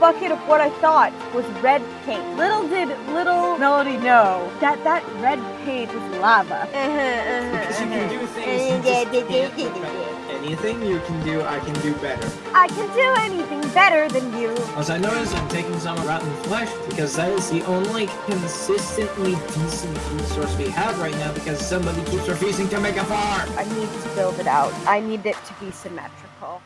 bucket of what I thought was red paint. Little did little Melody know that that red paint was lava. Because you can do things you just can't look at. Anything you can do, I can do better. I can do anything better than you. As I noticed, I'm taking some rotten flesh because that is the only consistently decent food source we have right now because somebody keeps refusing to make a farm. I need to build it out. I need it to be symmetrical.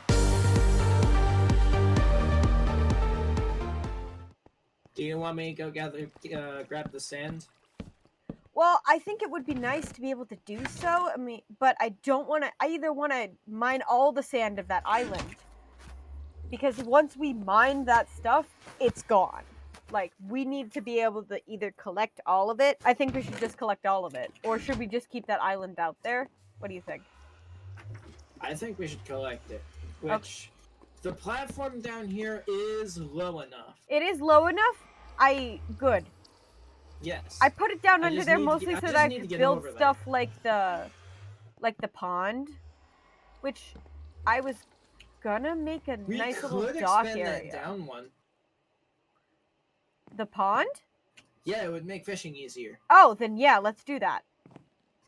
Do you want me to go grab the sand? Well, I think it would be nice to be able to do so. I mean, but I don't want to. I either want to mine all the sand of that island, because once we mine that stuff, it's gone. Like, we need to be able to either collect all of it. I think we should just collect all of it, or should we just keep that island out there? What do you think? I think we should collect it. Which, the platform down here is low enough. It is low enough. Good. Yes. I put it down under there mostly so that I could build stuff like the pond, which I was gonna make a nice little dock area. We could expand that down one. The pond? Yeah, it would make fishing easier. Oh, then yeah, let's do that.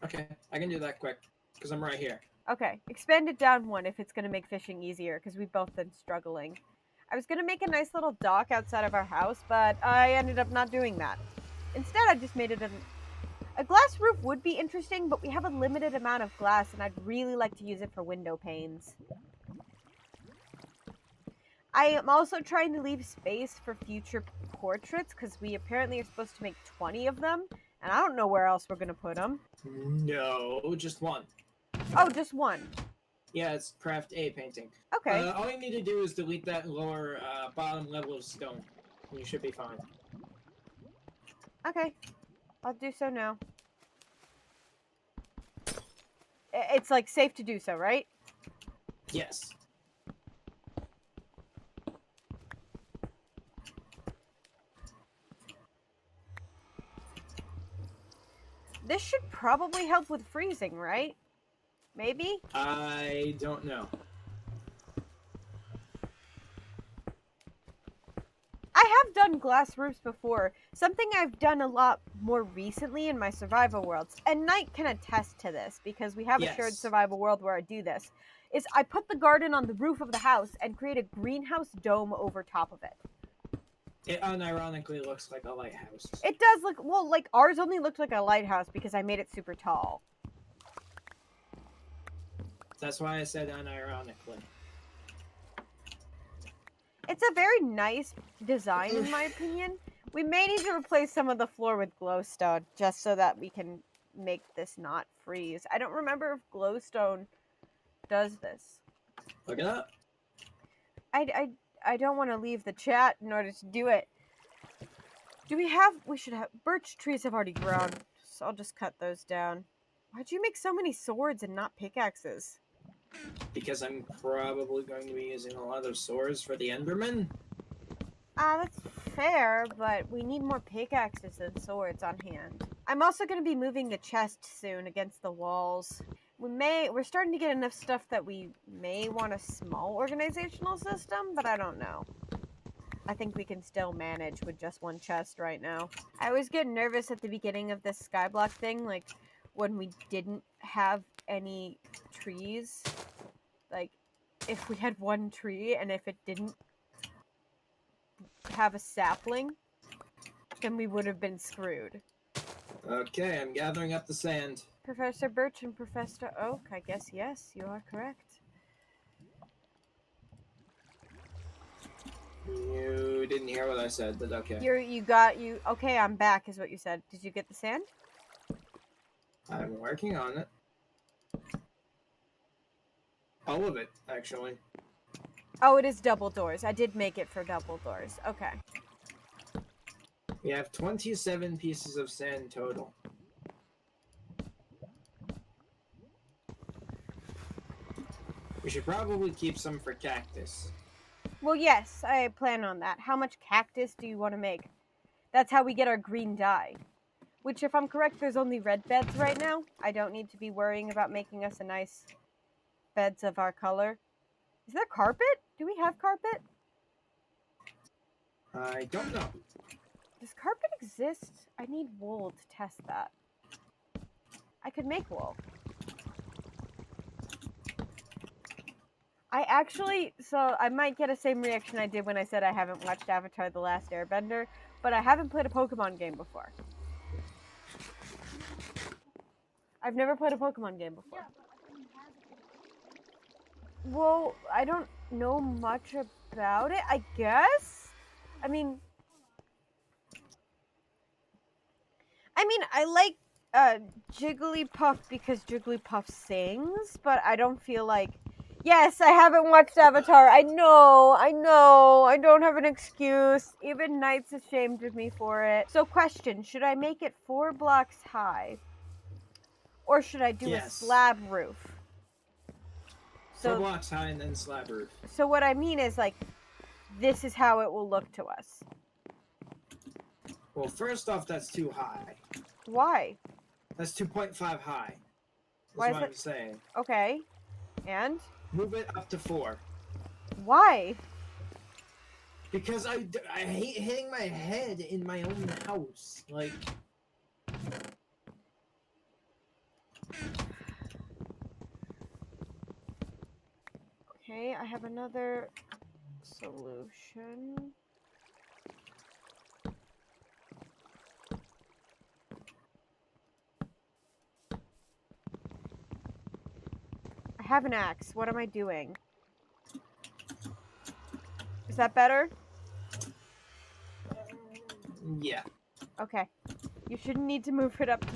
Okay, I can do that quick because I'm right here. Okay, expand it down one if it's gonna make fishing easier because we've both been struggling. I was gonna make a nice little dock outside of our house, but I ended up not doing that. Instead, I just made it a glass roof would be interesting, but we have a limited amount of glass, and I'd really like to use it for window panes. I am also trying to leave space for future portraits, because we apparently are supposed to make 20 of them, and I don't know where else we're going to put them. No, just one. Oh, just one. Yeah, it's craft A painting. Okay. All you need to do is delete that lower bottom level of stone. You should be fine. Okay, I'll do so now. It's like safe to do so, right? Yes. This should probably help with freezing, right? Maybe? I don't know. I have done glass roofs before. Something I've done a lot more recently in my survival worlds, and Knight can attest to this because we have a shared survival world where I do this, is I put the garden on the roof of the house and create a greenhouse dome over top of it. It unironically looks like a lighthouse. It does look, well, like ours only looked like a lighthouse because I made it super tall. That's why I said unironically. It's a very nice design, in my opinion. We may need to replace some of the floor with glowstone, just so that we can make this not freeze. I don't remember if glowstone does this. Look it up. I don't want to leave the chat in order to do it. We should have, birch trees have already grown, so I'll just cut those down. Why'd you make so many swords and not pickaxes? Because I'm probably going to be using a lot of swords for the Enderman. That's fair, but we need more pickaxes than swords on hand. I'm also going to be moving the chest soon against the walls. We're starting to get enough stuff that we may want a small organizational system, but I don't know. I think we can still manage with just one chest right now. I always get nervous at the beginning of this Skyblock thing, like when we didn't have any trees. Like, if we had one tree and if it didn't have a sapling, then we would have been screwed. Okay, I'm gathering up the sand. Professor Birch and Professor Oak, I guess yes, you are correct. You didn't hear what I said, but okay. Okay, I'm back is what you said. Did you get the sand? I'm working on it. All of it, actually. Oh, it is double doors. I did make it for double doors. Okay. We have 27 pieces of sand total. We should probably keep some for cactus. Well, yes, I plan on that. How much cactus do you want to make? That's how we get our green dye. Which, if I'm correct, there's only red beds right now. I don't need to be worrying about making us a nice beds of our color. Is there carpet? Do we have carpet? I don't know. Does carpet exist? I need wool to test that. I could make wool. So I might get the same reaction I did when I said I haven't watched Avatar: The Last Airbender, but I haven't played a Pokemon game before. I've never played a Pokemon game before. Well, I don't know much about it, I guess? I mean, I like Jigglypuff because Jigglypuff sings, but I don't feel like... Yes, I haven't watched Avatar. I know. I don't have an excuse. Even Knight's ashamed of me for it. So question, should I make it 4 blocks high? Or should I do a slab roof? 4 blocks high and then slab roof. So what I mean is, like, this is how it will look to us. Well, first off, that's too high. Why? That's 2.5 high. That's Why is what it? I'm saying. Okay. And? Move it up to 4. Why? Because I hate hitting my head in my own house. Like... Okay, I have another solution. I have an axe. What am I doing? Is that better? Yeah. Okay. You shouldn't need to move it up to...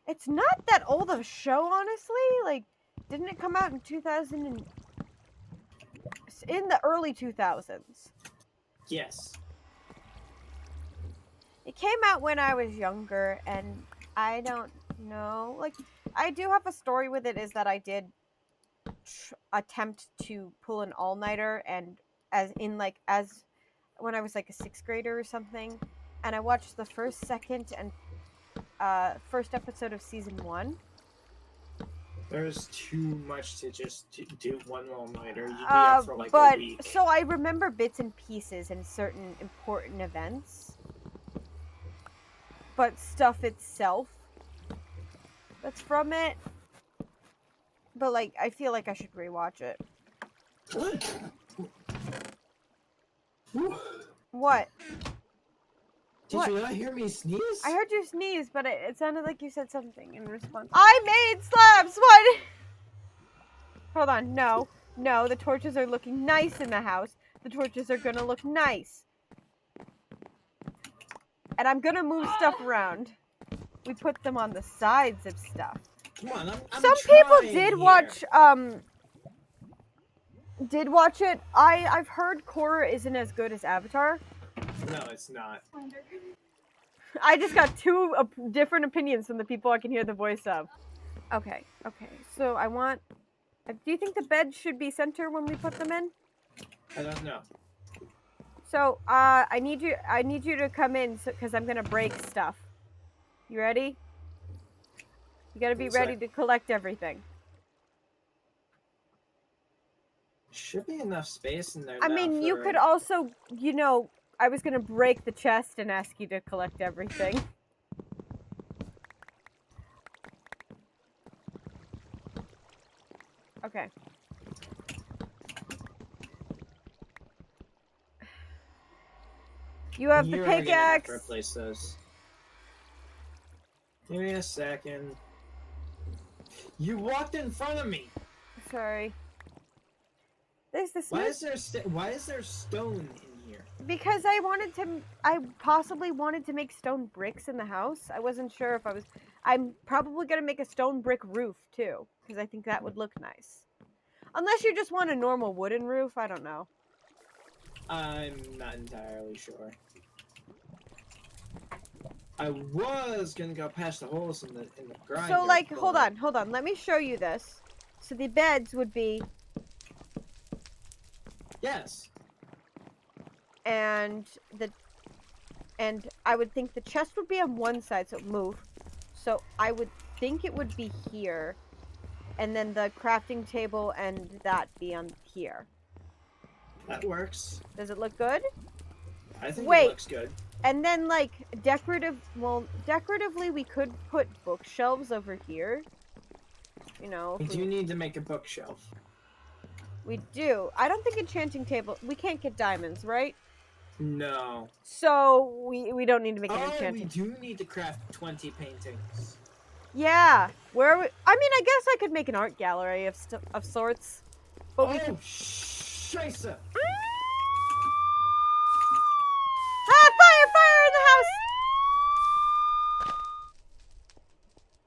It's not that old of a show, honestly. Like, didn't it come out in 2000 and... in the early 2000s? Yes. It came out when I was younger, and I don't know. Like, I do have a story with it, is that I did attempt to pull an all-nighter, and as when I was like a 6th grader or something, and I watched the first, second, and first episode of season 1. There's too much to just do one all-nighter. You'd be up for like a week. So I remember bits and pieces and certain important events. But stuff itself that's from it. But, like, I feel like I should rewatch it. What? Did you not hear me sneeze? I heard you sneeze, but it sounded like you said something in response. I made slabs! What? Hold on, no. No, the torches are looking nice in the house. The torches are gonna look nice. And I'm gonna move stuff around. We put them on the sides of stuff. Come on, I'm Some people did watch, it. I've heard Korra isn't as good as Avatar. No, it's not. I just got 2 different opinions from the people I can hear the voice of. Okay. So I want... Do you think the bed should be center when we put them in? I don't know. So, I need you to come in, because I'm gonna break stuff. You ready? You gotta be ready to collect everything. Should be enough space in there. I mean, you could also, I was gonna break the chest and ask you to collect everything. Okay. You have the pickaxe. Gonna have to replace those. Give me a second. You walked in front of me. Sorry. There's this. Why is there stone in here? Because I possibly wanted to make stone bricks in the house. I wasn't sure if I was. I'm probably gonna make a stone brick roof too, because I think that would look nice. Unless you just want a normal wooden roof, I don't know. I'm not entirely sure. I was gonna go past the holes in the grinder. So, like, hold on. Let me show you this. So the beds would be. Yes. And I would think the chest would be on one side, so move. So I would think it would be here. and then the crafting table and that be on here. That works. Does it look good? I think Wait. it looks good. And then, like, decoratively, we could put bookshelves over here. You know, We do need to make a bookshelf. we do. I don't think enchanting table. We can't get diamonds, right? No. So we don't need to make an enchanting. We do need to craft 20 paintings. Yeah. Where? I mean, I guess I could make an art gallery of sorts. But we could. Scheisse! Ah! Fire! Fire in the house!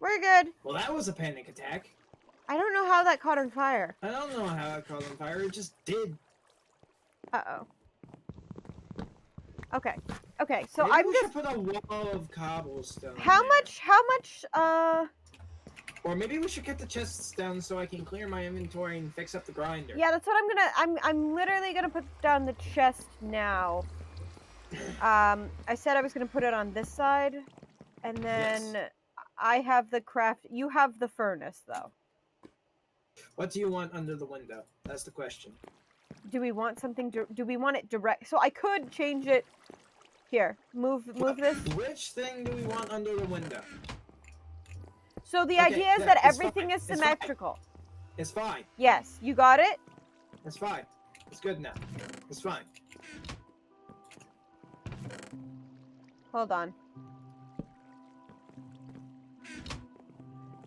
We're good. Well, that was a panic attack. I don't know how that caught on fire. I don't know how it caught on fire. It just did. Uh-oh. Okay. Okay, so Maybe I'm we just... should put a wall of cobblestone. How there. much, Or maybe we should get the chests down so I can clear my inventory and fix up the grinder. Yeah, that's what I'm gonna... I'm literally gonna put down the chest now. I said I was gonna put it on this side. And then Yes. I have the craft... You have the furnace, though. What do you want under the window? That's the question. Do we want something... Do we want it direct... So I could change it... Here, move this. Which thing do we want under the window? So the Okay, idea is yeah, that it's everything fine, is it's symmetrical. It's fine. Yes, you got it? It's fine. It's good now. It's fine. Hold on.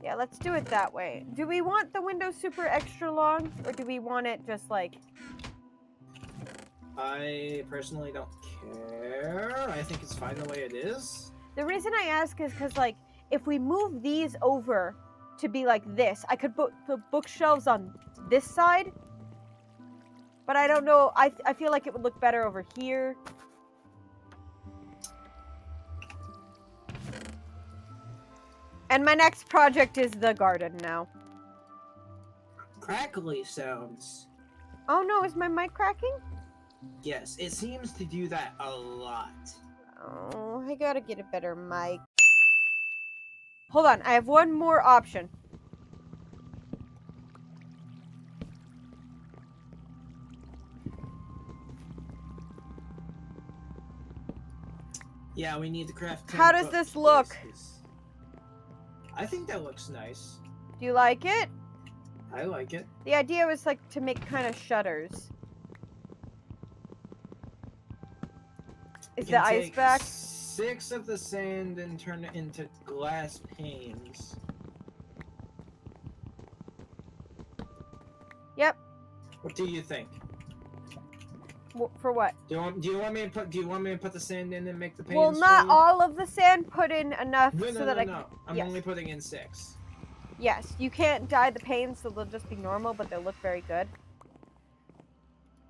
Yeah, let's do it that way. Do we want the window super extra long? Or do we want it just like... I personally don't care. I think it's fine the way it is. The reason I ask is because, like, if we move these over to be like this, I could put the bookshelves on this side. But I don't know. I feel like it would look better over here. And my next project is the garden now. Crackly sounds. Oh no, is my mic cracking? Yes, it seems to do that a lot. Oh, I gotta get a better mic. Hold on, I have one more option. Yeah, we need to craft 10 How does this look? bookcases. I think that looks nice. Do you like it? I like it. The idea was like to make kind of shutters. Is the ice back? 6 of the sand and turn it into glass panes. Yep. What do you think? For what? Do you want me to put the sand in and make the panes? Well, for not you? all of the sand. Put in enough No, so that I can. no. I'm yes. only putting in 6. Yes, you can't dye the panes, so they'll just be normal, but they'll look very good.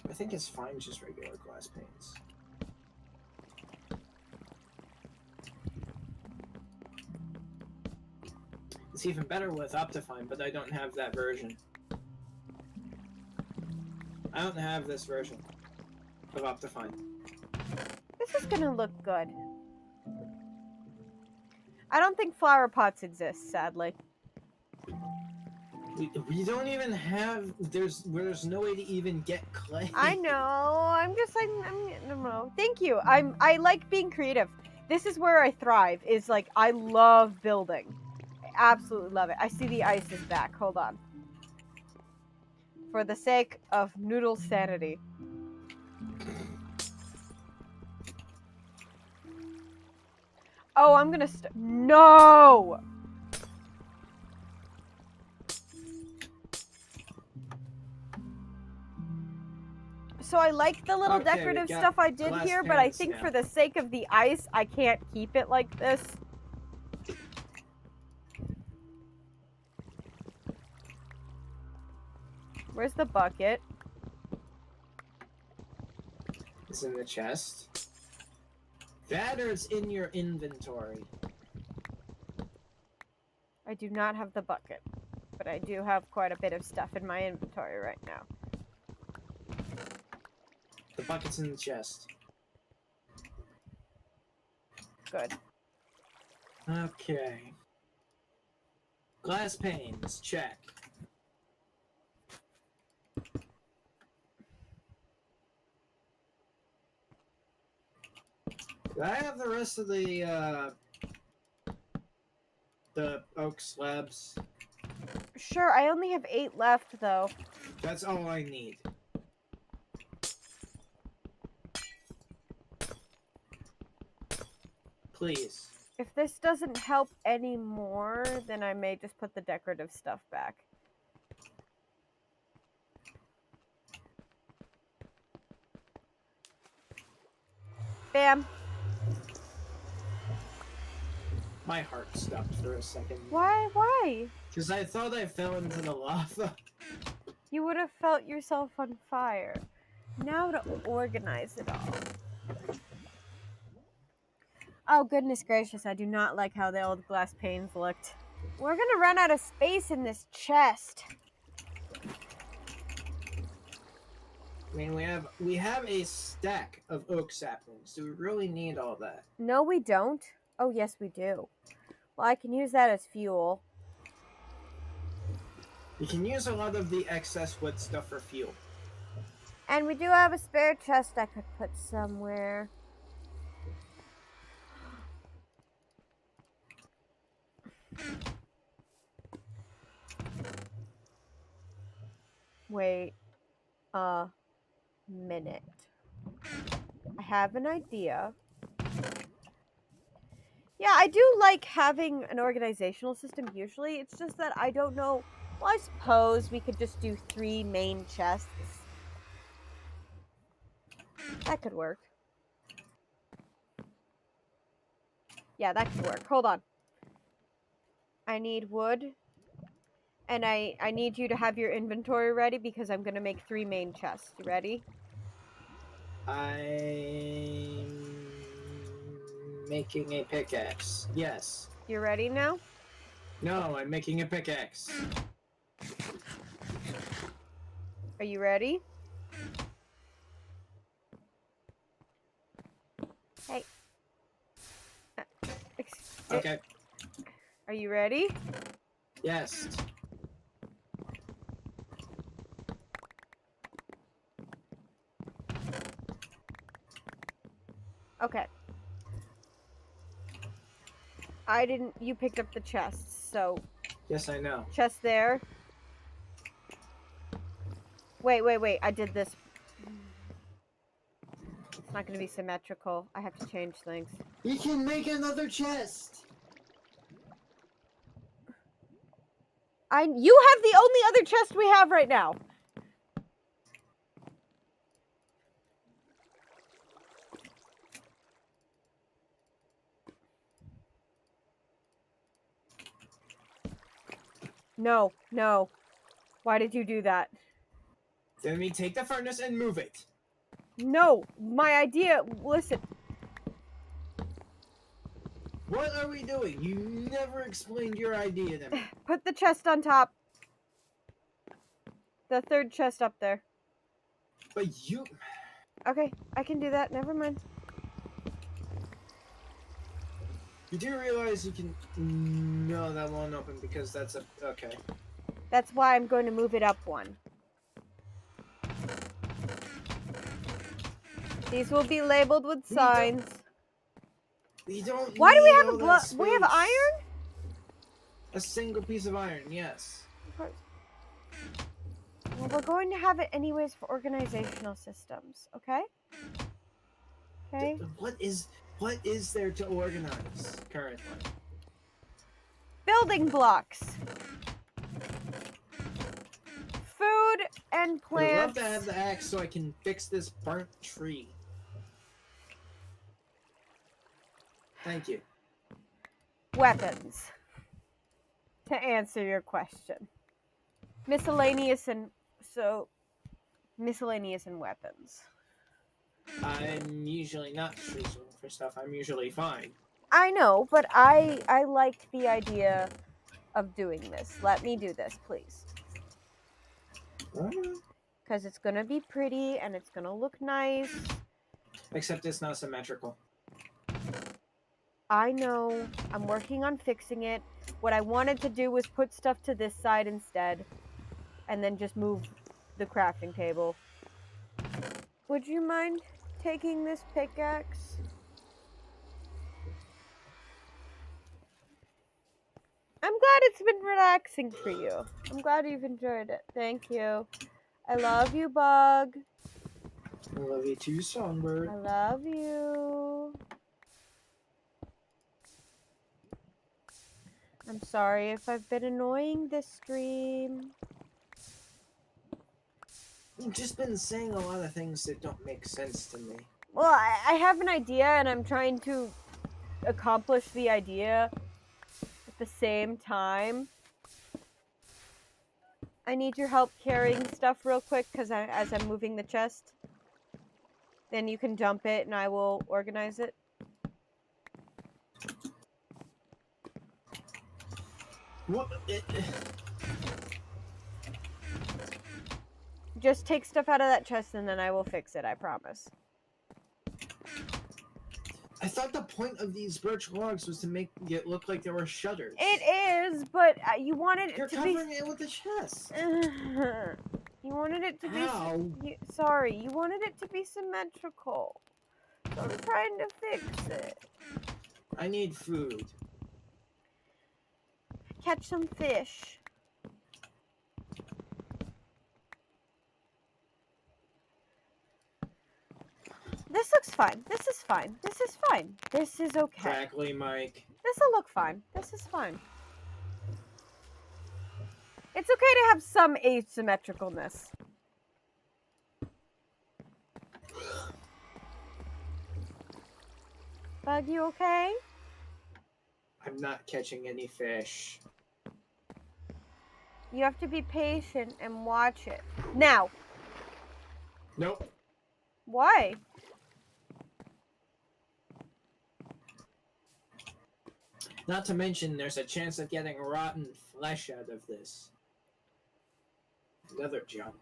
I think it's fine, just regular glass panes. It's even better with Optifine, but I don't have that version. I don't have this version of Optifine. This is gonna look good. I don't think flower pots exist, sadly. We don't even have. There's no way to even get clay. I know. I'm just like no. Thank you. I like being creative. This is where I thrive. Is like I love building. I absolutely love it. I see the ice is back. Hold on. For the sake of noodle sanity. Oh, I'm gonna no! So I like the little Okay, decorative we got stuff I did glass here, but I panes think now. for the sake of the ice, I can't keep it like this. Where's the bucket? It's in the chest. That or it's in your inventory. I do not have the bucket, but I do have quite a bit of stuff in my inventory right now. The bucket's in the chest. Good. Okay. Glass panes, check. Do I have the rest of the oak slabs? Sure, I only have 8 left, though. That's all I need. Please. If this doesn't help anymore, then I may just put the decorative stuff back. Bam. My heart stopped for a second. Why? Why? Because I thought I fell into the lava. You would have felt yourself on fire. Now to organize it all. Oh, goodness gracious, I do not like how the old glass panes looked. We're gonna run out of space in this chest. I mean, we have a stack of oak saplings. Do we really need all that? No, we don't. Oh, yes, we do. Well, I can use that as fuel. We can use a lot of the excess wood stuff for fuel. And we do have a spare chest I could put somewhere. Wait a minute. I have an idea. Yeah, I do like having an organizational system usually. It's just that I don't know. Well, I suppose we could just do 3 main chests. That could work. Yeah, that could work. Hold on. I need wood. And I need you to have your inventory ready because I'm going to make 3 main chests. You ready? I'm making a pickaxe. Yes. You ready now? No, I'm making a pickaxe. Are you ready? Hey. Okay. Are you ready? Yes. Okay. You picked up the chests, so. Yes, I know. Chest there. Wait, I did this. It's not gonna be symmetrical. I have to change things. You can make another chest! You have the only other chest we have right now. No. Why did you do that? Then we take the furnace and move it. No, my idea, listen. What are we doing? You never explained your idea to me. Put the chest on top. The 3rd chest up there. But you... Okay, I can do that. Never mind. You do realize you can... No, that won't open because that's a... Okay. That's why I'm going to move it up 1. These will be labeled with signs. We don't Why do we have need a all that glove? We have space. iron? A single piece of iron, yes. Well, we're going to have it anyways for organizational systems, okay? Okay. What is there to organize currently? Building blocks. Food and I'd love plants. to have the axe so I can fix this burnt tree. Thank you. Weapons. To answer your question. Miscellaneous and weapons. I'm usually not choosing for stuff. I'm usually fine. I know, but I like the idea of doing this. Let me do this, please. Because it's going to be pretty and it's going to look nice. Except it's not symmetrical. I know. I'm working on fixing it. What I wanted to do was put stuff to this side instead. And then just move the crafting table. Would you mind taking this pickaxe? glad it's been relaxing for you. I'm glad you've enjoyed it. Thank you. I love you, Bug. I love you too, Songbird. I love you. I'm sorry if I've been annoying this stream. You've just been saying a lot of things that don't make sense to me. Well, I have an idea and I'm trying to accomplish the idea at the same time. I need your help carrying stuff real quick because as I'm moving the chest. Then you can dump it and I will organize it. What? Just take stuff out of that chest and then I will fix it, I promise. I thought the point of these birch logs was to make it look like there were shutters. It is, but you wanted it You're to covering it with a chest. You wanted it to How? be... Sorry, you wanted it to be symmetrical. So I'm trying to fix it. I need food. Catch some fish. This looks fine. This is fine. This is fine. This is okay. Crackly Mike. This'll look fine. This is fine. It's okay to have some asymmetricalness. Bug, you okay? I'm not catching any fish. You have to be patient and watch it. Now. Nope. Why? Not to mention, there's a chance of getting rotten flesh out of this. Another junk.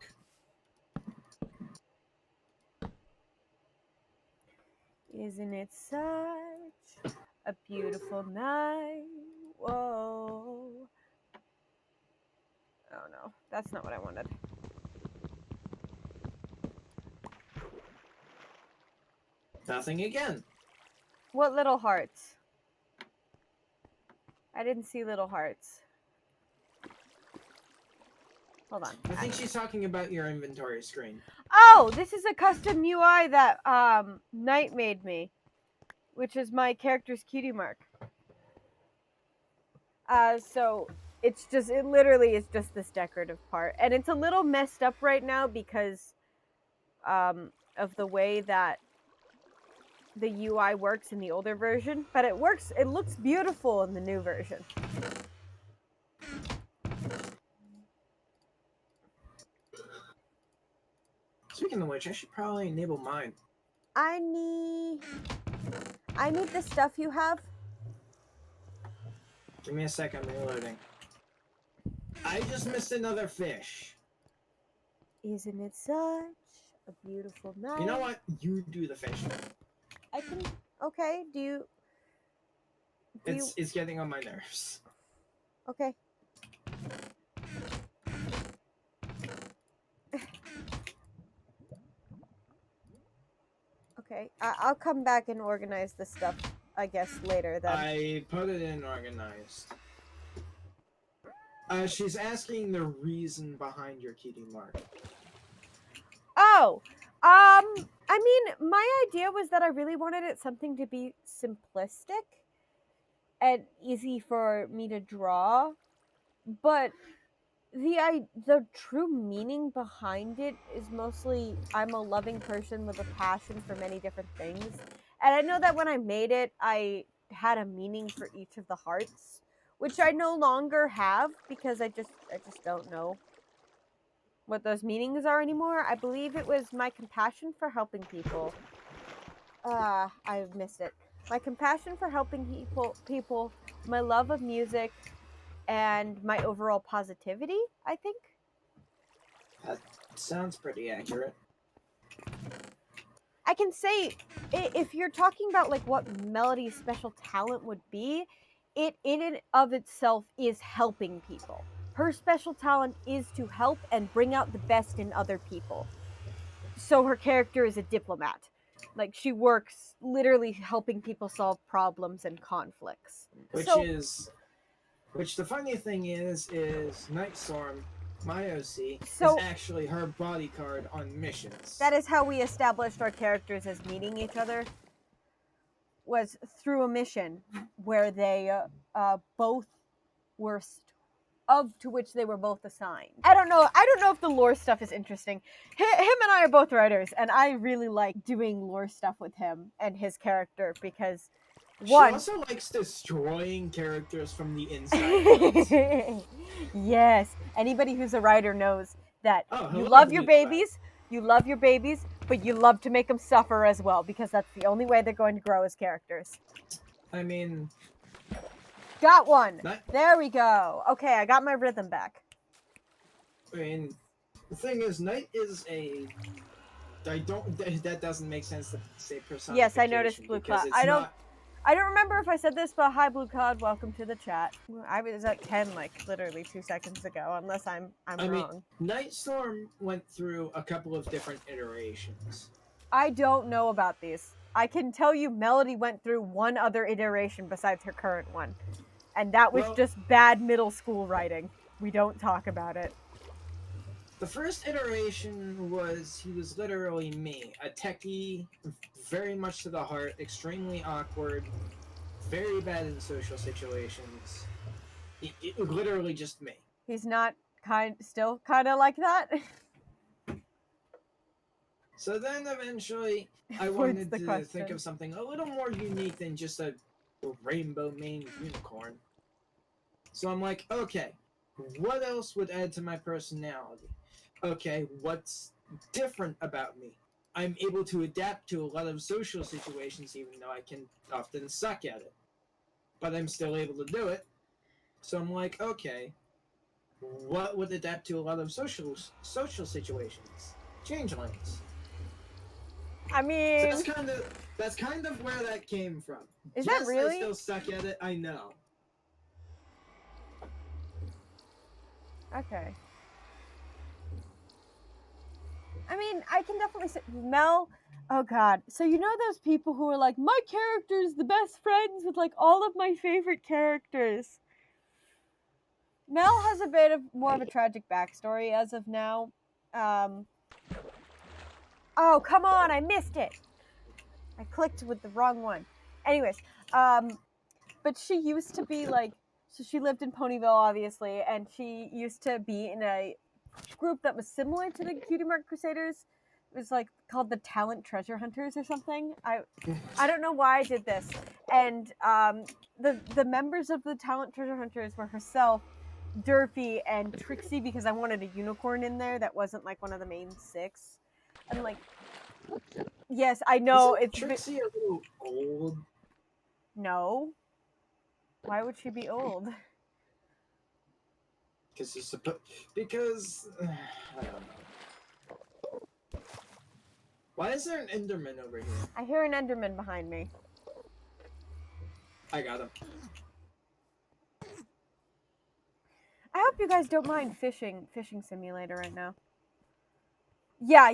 Isn't it such a beautiful night? Whoa. Oh no, that's not what I wanted. Nothing again. What little hearts? I didn't see little hearts. Hold on. I think she's talking about your inventory screen. Oh, this is a custom UI that Knight made me, which is my character's cutie mark. So it literally is just this decorative part, and it's a little messed up right now because of the way that the UI works in the older version, but it works. It looks beautiful in the new version. Speaking of which, I should probably enable mine. I need the stuff you have. Give me a sec, I'm reloading. I just missed another fish. Isn't it such a beautiful night? You know what? You do the fishing. I can. Okay. Do you? It's getting on my nerves. Okay. Okay. I'll come back and organize the stuff, I guess, later then. I put it in organized. She's asking the reason behind your kitty mark. Oh, I mean, my idea was that I really wanted it something to be simplistic and easy for me to draw, but the true meaning behind it is mostly I'm a loving person with a passion for many different things, and I know that when I made it, I had a meaning for each of the hearts, which I no longer have because I just don't know what those meanings are anymore. I believe it was my compassion for helping people. I missed it. My compassion for helping people, my love of music, and my overall positivity, I think. That sounds pretty accurate. I can say, if you're talking about like what Melody's special talent would be, it in and of itself is helping people. Her special talent is to help and bring out the best in other people. So her character is a diplomat. Like, she works literally helping people solve problems and conflicts. Which the funny thing is Nightstorm, my OC, is So actually her bodyguard on missions. that is how we established our characters as meeting each other. Was through a mission where they both were to which they were both assigned. I don't know if the lore stuff is interesting. Him and I are both writers, and I really like doing lore stuff with him and his character because She also likes destroying characters from the inside. Yes, anybody who's a writer knows that you hello, love your babies, but you love to make them suffer as well because that's the only way they're going to grow as characters. I mean, got one. There we go. Okay, I got my rhythm back. I mean, the thing is, Knight is a. That doesn't make sense to say personification. Yes, I noticed Blue Cloud. I don't remember if I said this, but hi, Blue Cloud. Welcome to the chat. I was at 10, like, literally 2 seconds ago, unless I'm wrong. Mean, Nightstorm went through a couple of different iterations. I don't know about these. I can tell you Melody went through one other iteration besides her current one. And that was just bad middle school writing. We don't talk about it. The first iteration was, he was literally me. A techie, very much to the heart, extremely awkward, very bad in social situations. It literally just me. He's not still kind of like that? So then eventually, I wanted to think of something a little more unique than just a rainbow-maned unicorn. So I'm like, okay, what else would add to my personality? Okay, what's different about me? I'm able to adapt to a lot of social situations, even though I can often suck at it. But I'm still able to do it. So I'm like, okay, what would adapt to a lot of social situations? Changelings. I mean, so that's kind of where that came from. Is that really? I still suck at it. I know. Okay. I mean, I can definitely say Mel. Oh God! So you know those people who are like, my character is the best friends with like all of my favorite characters. Mel has a bit of more of a tragic backstory as of now. Oh come on! I missed it. I clicked with the wrong one. Anyways, but she used to be like, so she lived in Ponyville, obviously, and she used to be in a group that was similar to the Cutie Mark Crusaders. It was like called the Talent Treasure Hunters or something. I don't know why I did this. And the members of the Talent Treasure Hunters were herself, Durfee, and Trixie, because I wanted a unicorn in there that wasn't like one of the main 6. And like, yes, I know Isn't it's Trixie a little old? No. Why would she be old? Because I don't know. Why is there an Enderman over here? I hear an Enderman behind me. I got him. I hope you guys don't mind fishing simulator right now. Yeah,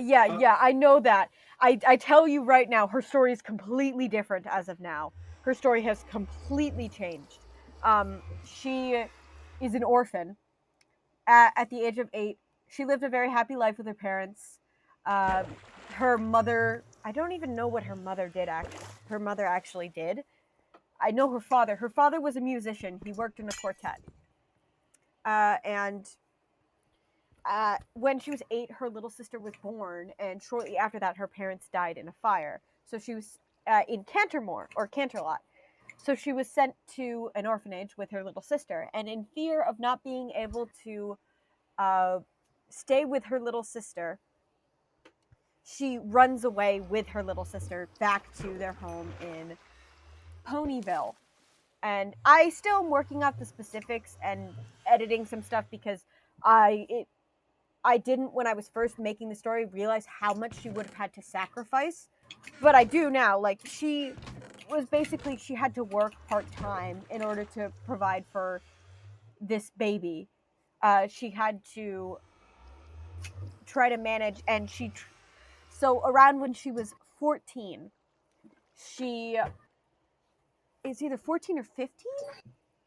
I know that. I tell you right now, her story is completely different as of now. Her story has completely changed. She is an orphan. At the age of 8, she lived a very happy life with her parents. Her mother, I don't even know what her mother did her mother actually did. I know her father. Her father was a musician. He worked in a quartet. And when she was 8, her little sister was born, and shortly after that, her parents died in a fire. So she was in Cantermore, or Canterlot. So she was sent to an orphanage with her little sister, and in fear of not being able to stay with her little sister, she runs away with her little sister back to their home in Ponyville. And I still am working out the specifics and editing some stuff because I didn't, when I was first making the story, realize how much she would have had to sacrifice. But I do now. Like, she was basically, she had to work part-time in order to provide for this baby. She had to try to manage, and so around when she was 14, she is either 14 or 15?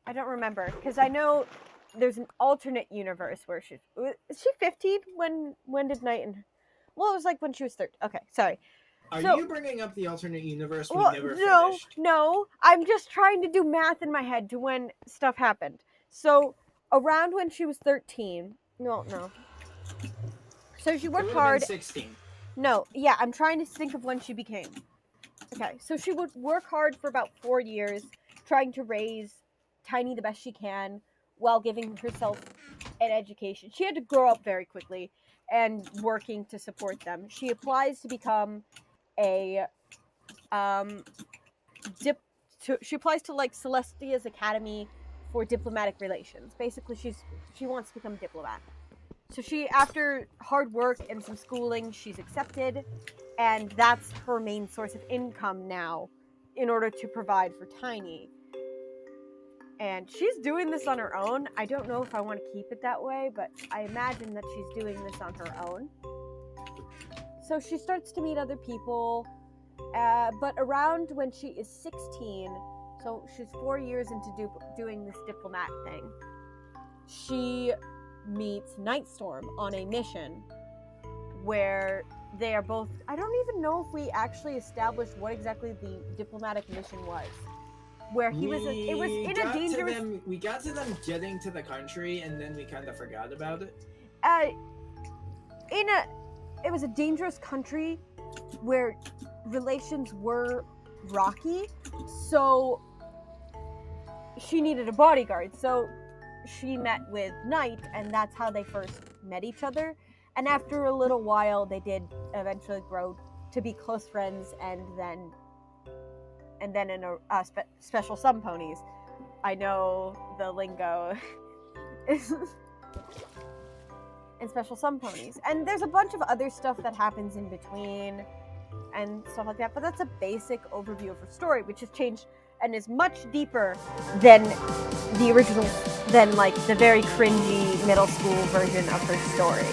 I don't remember, because I know there's an alternate universe where she's... Is she 15? When did Night and... Well, it was like when she was 13. Okay, sorry. Are So, you bringing up the alternate universe we well, never no, finished? no. I'm just trying to do math in my head to when stuff happened. So, around when she was 13... No. So she It worked would have been hard. 16. No, yeah, I'm trying to think of when she became. Okay, so she would work hard for about 4 years, trying to raise Tiny the best she can while giving herself an education. She had to grow up very quickly and working to support them. She applies to become a she applies to like Celestia's Academy for diplomatic relations. Basically, she wants to become a diplomat. So she, after hard work and some schooling, she's accepted, and that's her main source of income now in order to provide for Tiny. And she's doing this on her own. I don't know if I want to keep it that way, but I imagine that she's doing this on her own. So she starts to meet other people, but around when she is 16, so she's 4 years into doing this diplomat thing, she meets Nightstorm on a mission where they are both... I don't even know if we actually established what exactly the diplomatic mission was. Where he was... It was in a dangerous... We got to them getting to the country, and then we kind of forgot about it. It was a dangerous country where relations were rocky, so she needed a bodyguard. So she met with Knight, and that's how they first met each other. And after a little while, they did eventually grow to be close friends, and then in a special sum ponies. I know the lingo. And special sum ponies. And there's a bunch of other stuff that happens in between and stuff like that, but that's a basic overview of her story, which has changed and is much deeper than the original, than like the very cringy middle school version of her story.